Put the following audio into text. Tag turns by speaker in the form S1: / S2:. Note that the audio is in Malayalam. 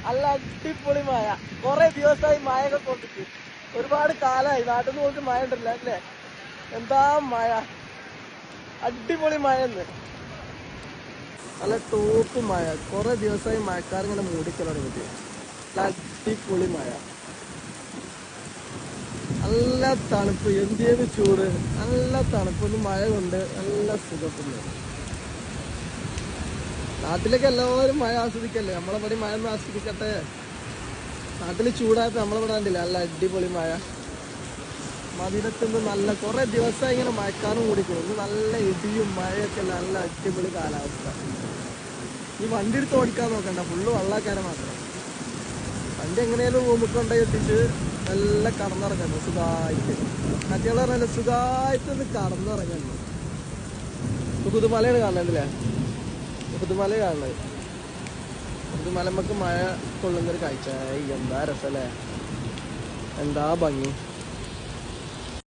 S1: നല്ല അടിപൊളി മഴ. കുറെ ദിവസമായി മഴയൊക്കെ കൊണ്ടിട്ട്, ഒരുപാട് കാലമായി. നാട്ടിൽ നിന്ന് പോയിട്ട് മഴ ഉണ്ടല്ലോ അല്ലേ? എന്താ മഴ, അടിപൊളി മഴന്ന്, നല്ല ടോപ്പ് മഴ. കുറെ ദിവസമായി മഴക്കാരിങ്ങനെ മൂടിക്കാൻ തുടങ്ങിയിട്ട്. നല്ല അടിപൊളി മഴ, നല്ല തണുപ്പ്, എന്തിയത് ചൂട്, നല്ല തണുപ്പ്. ഒന്ന് മഴ കൊണ്ട് നല്ല സുഖപ്പെടുന്നു. നാട്ടിലേക്ക് എല്ലാവരും മഴ ആസ്വദിക്കല്ലേ, നമ്മളെവിടെ മഴ ഒന്ന് ആസ്വദിക്കട്ടെ. നാട്ടിൽ ചൂടായപ്പോൾ നമ്മളിവിടെ കണ്ടില്ല നല്ല അടിപൊളി മഴ. മദീനത്തുനിന്ന് നല്ല കുറെ ദിവസമായി ഇങ്ങനെ മഴക്കാറും കൂടിക്കുന്നു. ഇന്ന് നല്ല ഇടിയും മഴയൊക്കെ, നല്ല അടിപൊളി കാലാവസ്ഥ. ഈ വണ്ടി എടുത്ത് ഓടിക്കാൻ നോക്കണ്ട, ഫുള്ള് വെള്ളക്കാരെ മാത്രം. വണ്ടി എങ്ങനെയാലും റൂമിൽ കൊണ്ടുപോയി എത്തിച്ച് നല്ല കടന്നിറങ്ങുന്നു സുഖമായിട്ട്. മറ്റുള്ള പറഞ്ഞാൽ സുഖമായിട്ടൊന്ന് കടന്നിറങ്ങുന്നു. പുതുമലയാണ് കാണുന്നതില്ലേ, പുതുമല കാണുന്നത്. പുതുമലമ്മക്ക് മഴ കൊള്ളുന്നൊരു കാഴ്ച. എന്താ രസല്ലേ, എന്താ ഭംഗി.